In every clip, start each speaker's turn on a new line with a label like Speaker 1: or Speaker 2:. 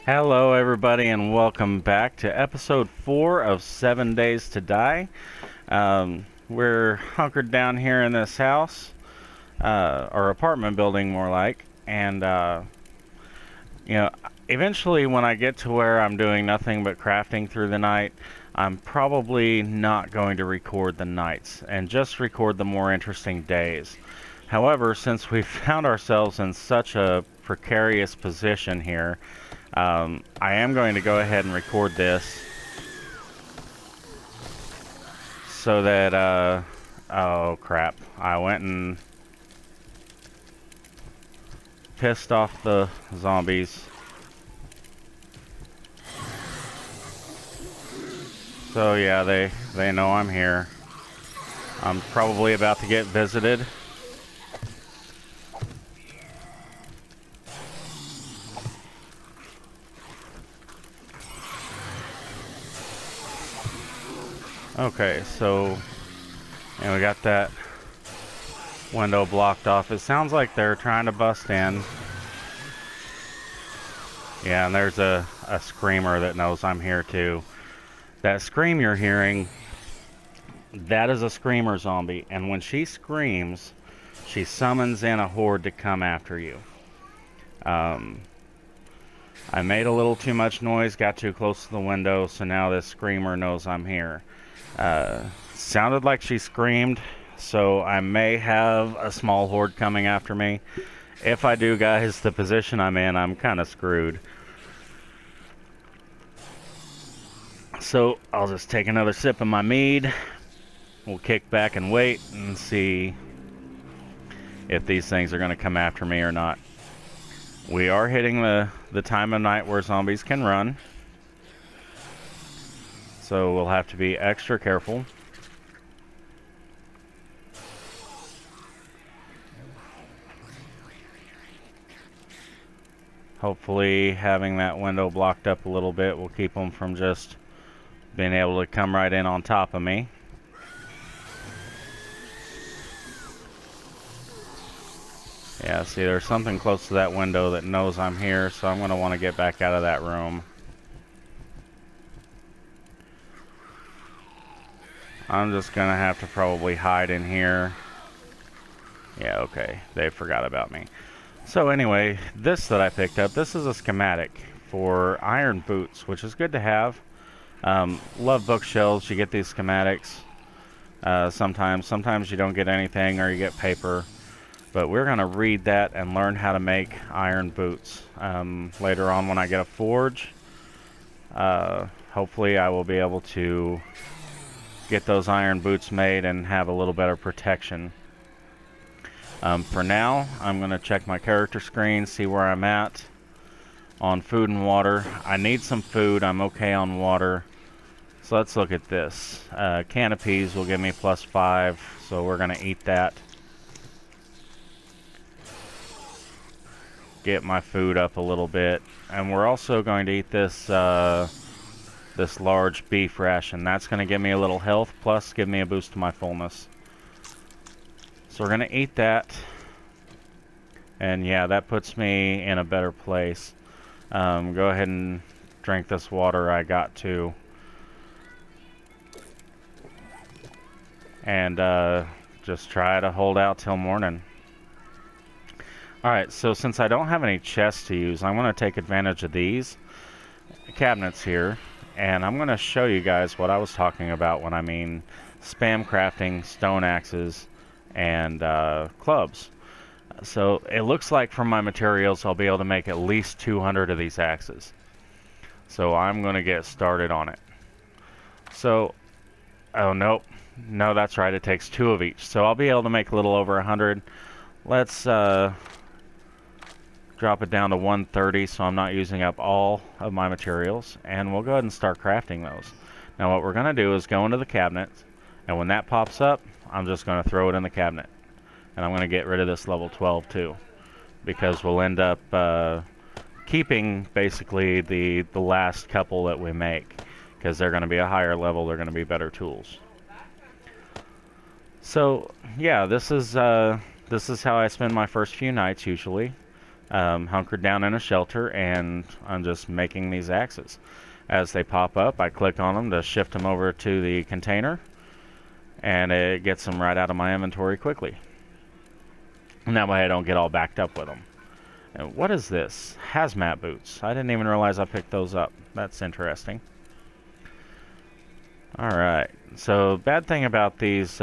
Speaker 1: Hello, everybody, and welcome back to episode 4 of 7 Days to Die. We're hunkered down here in this house, or apartment building more like, and, you know, eventually when I get to where I'm doing nothing but crafting through the night, I'm probably not going to record the nights and just record the more interesting days. However, since we've found ourselves in such a precarious position here, I am going to go ahead and record this so that, oh crap, I went and pissed off the zombies. So yeah, they know I'm here. I'm probably about to get visited. Okay, so and we got that window blocked off. It sounds like they're trying to bust in. Yeah, and there's a screamer that knows I'm here too. That scream you're hearing, that is a screamer zombie, and when she screams, she summons in a horde to come after you. I made a little too much noise, got too close to the window, so now this screamer knows I'm here. Sounded like she screamed, so I may have a small horde coming after me. If I do, guys, the position I'm in, I'm kind of screwed. So I'll just take another sip of my mead. We'll kick back and wait and see if these things are going to come after me or not. We are hitting the time of night where zombies can run, so we'll have to be extra careful. Hopefully having that window blocked up a little bit will keep them from just being able to come right in on top of me. Yeah, see, there's something close to that window that knows I'm here, so I'm going to want to get back out of that room. I'm just going to have to probably hide in here. Yeah, okay, they forgot about me. So anyway, this that I picked up, this is a schematic for iron boots, which is good to have. Love bookshelves, you get these schematics. Sometimes you don't get anything or you get paper. But we're going to read that and learn how to make iron boots. Later on when I get a forge, hopefully I will be able to get those iron boots made and have a little better protection. For now, I'm going to check my character screen, see where I'm at on food and water. I need some food. I'm okay on water. So let's look at this. Can of peas will give me +5, so we're going to eat that. Get my food up a little bit, and we're also going to eat this this large beef ration. That's going to give me a little health, plus give me a boost to my fullness. So we're going to eat that, and yeah, that puts me in a better place. Go ahead and drink this water I got too, and just try to hold out till morning. Alright, so since I don't have any chests to use, I'm going to take advantage of these cabinets here, and I'm going to show you guys what I was talking about when I mean spam crafting, stone axes, and clubs. So it looks like from my materials I'll be able to make at least 200 of these axes. So I'm going to get started on it. So, oh nope, no, that's right, it takes 2 of each. So I'll be able to make a little over 100. Let's drop it down to 130 so I'm not using up all of my materials, and we'll go ahead and start crafting those. Now what we're going to do is go into the cabinet, and when that pops up, I'm just going to throw it in the cabinet. And I'm going to get rid of this level 12 too, because we'll end up keeping basically the last couple that we make, because they're going to be a higher level, they're going to be better tools. So yeah, this is how I spend my first few nights usually. hunkered down in a shelter, and I'm just making these axes. As they pop up, I click on them to shift them over to the container, and it gets them right out of my inventory quickly. And that way I don't get all backed up with them. And what is this? Hazmat boots. I didn't even realize I picked those up. That's interesting. Alright, so bad thing about these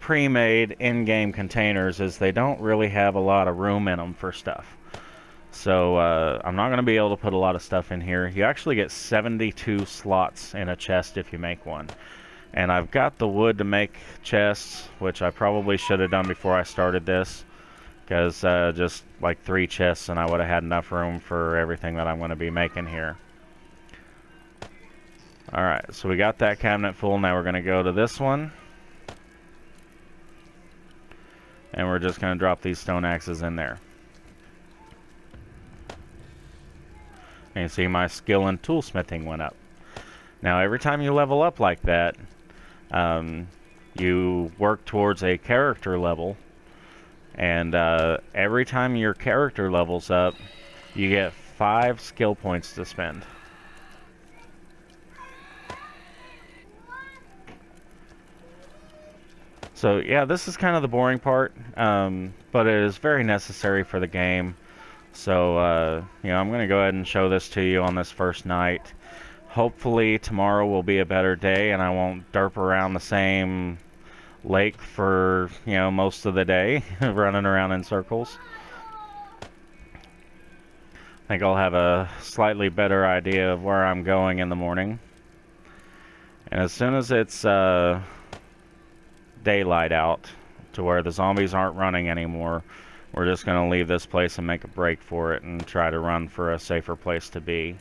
Speaker 1: pre-made in-game containers is they don't really have a lot of room in them for stuff. So I'm not going to be able to put a lot of stuff in here. You actually get 72 slots in a chest if you make one. And I've got the wood to make chests, which I probably should have done before I started this. Because just like 3 chests and I would have had enough room for everything that I'm going to be making here. Alright, so we got that cabinet full. Now we're going to go to this one. And we're just going to drop these stone axes in there. And you see my skill in toolsmithing went up. Now every time you level up like that, you work towards a character level. And every time your character levels up, you get 5 skill points to spend. So yeah, this is kind of the boring part, but it is very necessary for the game. So you know, I'm going to go ahead and show this to you on this first night. Hopefully tomorrow will be a better day and I won't derp around the same lake for, you know, most of the day, running around in circles. I think I'll have a slightly better idea of where I'm going in the morning. And as soon as it's daylight out, to where the zombies aren't running anymore, we're just going to leave this place and make a break for it and try to run for a safer place to be.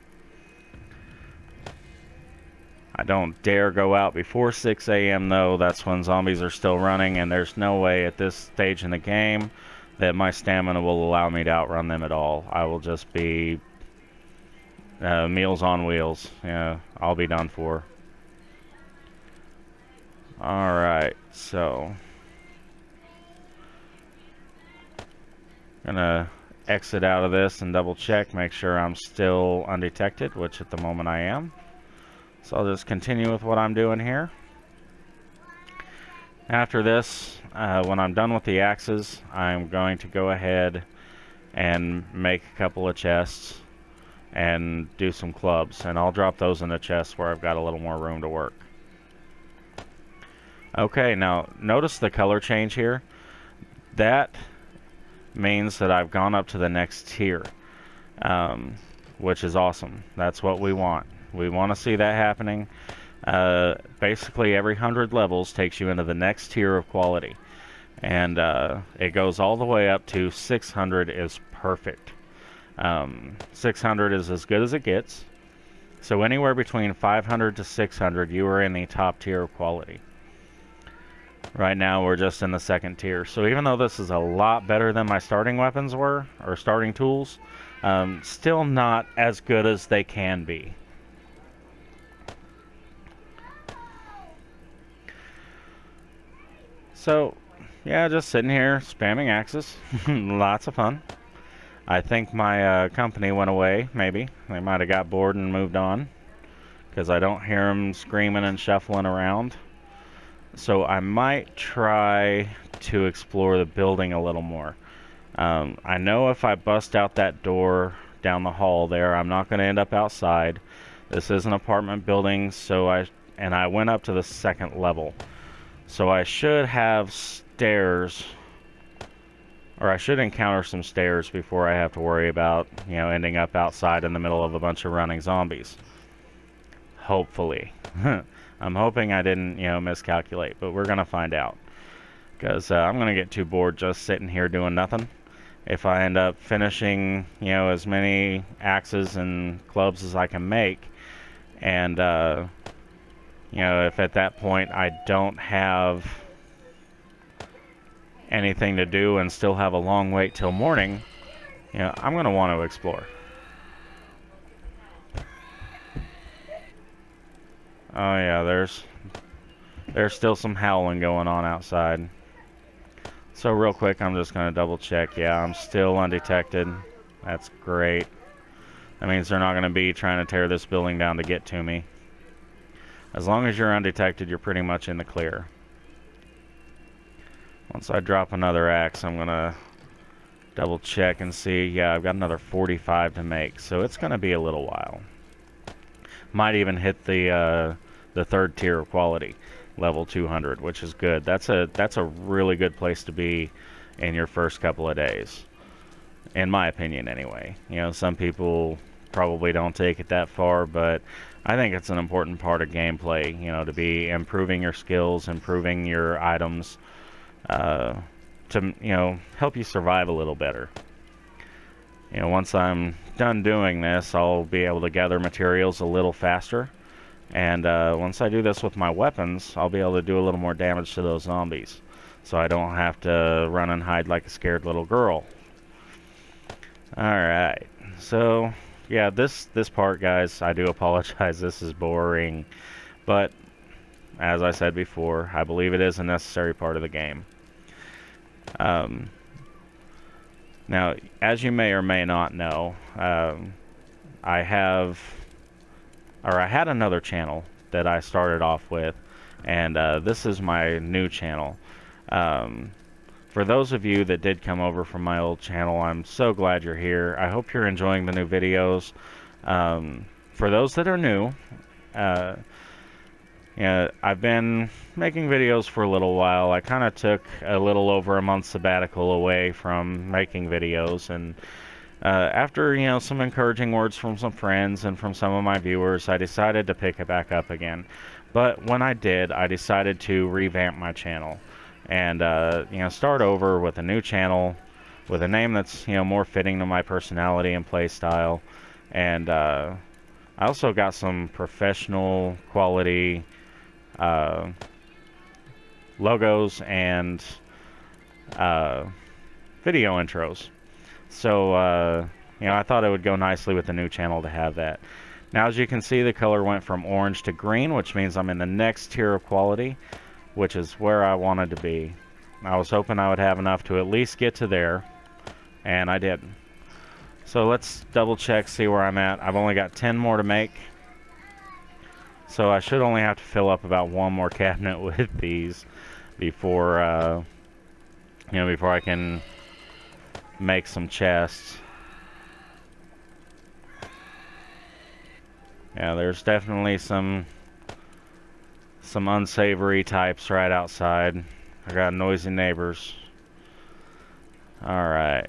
Speaker 1: I don't dare go out before 6 a.m. though. That's when zombies are still running, and there's no way at this stage in the game that my stamina will allow me to outrun them at all. I will just be meals on wheels. Yeah, I'll be done for. Alright, so gonna exit out of this and double check, make sure I'm still undetected, which at the moment I am. So I'll just continue with what I'm doing here. After this, when I'm done with the axes, I'm going to go ahead and make a couple of chests and do some clubs, and I'll drop those in the chests where I've got a little more room to work. Okay, now notice the color change here. That means that I've gone up to the next tier, which is awesome. That's what we want. We want to see that happening. Basically, every 100 levels takes you into the next tier of quality. And it goes all the way up to 600 is perfect. 600 is as good as it gets. So anywhere between 500 to 600, you are in the top tier of quality. Right now, we're just in the second tier. So even though this is a lot better than my starting weapons were, or starting tools, still not as good as they can be. So, yeah, just sitting here spamming axes. Lots of fun. I think my company went away, maybe. They might have got bored and moved on, because I don't hear them screaming and shuffling around. So I might try to explore the building a little more. I know if I bust out that door down the hall there, I'm not going to end up outside. This is an apartment building, so I went up to the second level. So I should have stairs, or I should encounter some stairs before I have to worry about, you know, ending up outside in the middle of a bunch of running zombies. Hopefully. I'm hoping I didn't, you know, miscalculate, but we're going to find out. Because I'm going to get too bored just sitting here doing nothing. If I end up finishing, you know, as many axes and clubs as I can make, and, you know, if at that point I don't have anything to do and still have a long wait till morning, you know, I'm going to want to explore. Oh yeah, there's still some howling going on outside. So real quick, I'm just going to double check. Yeah, I'm still undetected. That's great. That means they're not going to be trying to tear this building down to get to me. As long as you're undetected, you're pretty much in the clear. Once I drop another axe, I'm going to double check and see. Yeah, I've got another 45 to make, so it's going to be a little while. Might even hit the third tier of quality, level 200, which is good. That's a really good place to be in your first couple of days, in my opinion anyway. You know, some people probably don't take it that far, but I think it's an important part of gameplay, you know, to be improving your skills, improving your items, to, you know, help you survive a little better. You know, once I'm done doing this, I'll be able to gather materials a little faster. And once I do this with my weapons, I'll be able to do a little more damage to those zombies, so I don't have to run and hide like a scared little girl. Alright, so yeah, this part, guys, I do apologize, this is boring, but as I said before, I believe it is a necessary part of the game. Now, as you may or may not know, I had another channel that I started off with, and this is my new channel. For those of you that did come over from my old channel, I'm so glad you're here. I hope you're enjoying the new videos. For those that are new, yeah, I've been making videos for a little while. I kind of took a little over a month sabbatical away from making videos, and after, you know, some encouraging words from some friends and from some of my viewers, I decided to pick it back up again. But when I did, I decided to revamp my channel and you know, start over with a new channel with a name that's, you know, more fitting to my personality and play style. And I also got some professional quality logos and video intros. So, you know, I thought it would go nicely with the new channel to have that. Now, as you can see, the color went from orange to green, which means I'm in the next tier of quality, which is where I wanted to be. I was hoping I would have enough to at least get to there, and I did. So let's double check, see where I'm at. I've only got 10 more to make, so I should only have to fill up about one more cabinet with these before, you know, before I can make some chests. Yeah, there's definitely some unsavory types right outside. I got noisy neighbors. Alright.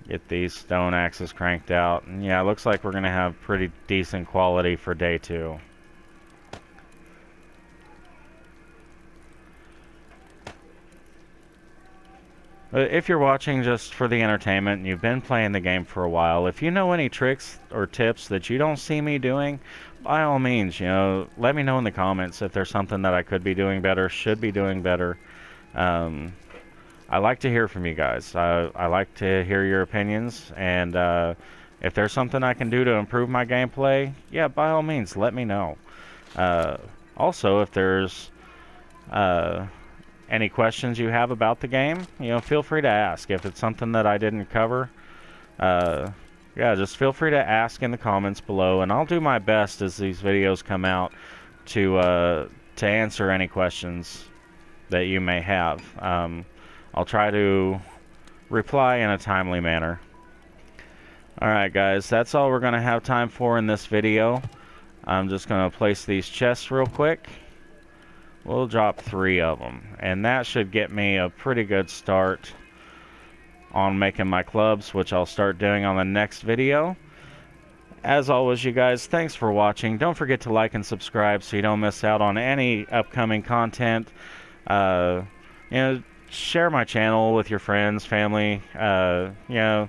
Speaker 1: Get these stone axes cranked out. And yeah, it looks like we're gonna have pretty decent quality for day 2. If you're watching just for the entertainment and you've been playing the game for a while, if you know any tricks or tips that you don't see me doing, by all means, you know, let me know in the comments if there's something that I could be doing better, should be doing better. I like to hear from you guys. I like to hear your opinions, and if there's something I can do to improve my gameplay, yeah, by all means, let me know. Also, if there's any questions you have about the game, you know, feel free to ask. If it's something that I didn't cover, yeah, just feel free to ask in the comments below, and I'll do my best as these videos come out to answer any questions that you may have. I'll try to reply in a timely manner. Alright guys, that's all we're going to have time for in this video. I'm just going to place these chests real quick. We'll drop 3 of them, and that should get me a pretty good start on making my clubs, which I'll start doing on the next video. As always, you guys, thanks for watching. Don't forget to like and subscribe so you don't miss out on any upcoming content. You know, share my channel with your friends, family. You know,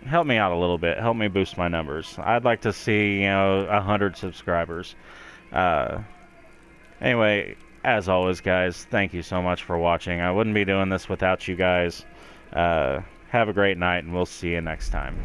Speaker 1: help me out a little bit. Help me boost my numbers. I'd like to see, you know, 100 subscribers. Anyway, as always, guys, thank you so much for watching. I wouldn't be doing this without you guys. Have a great night, and we'll see you next time.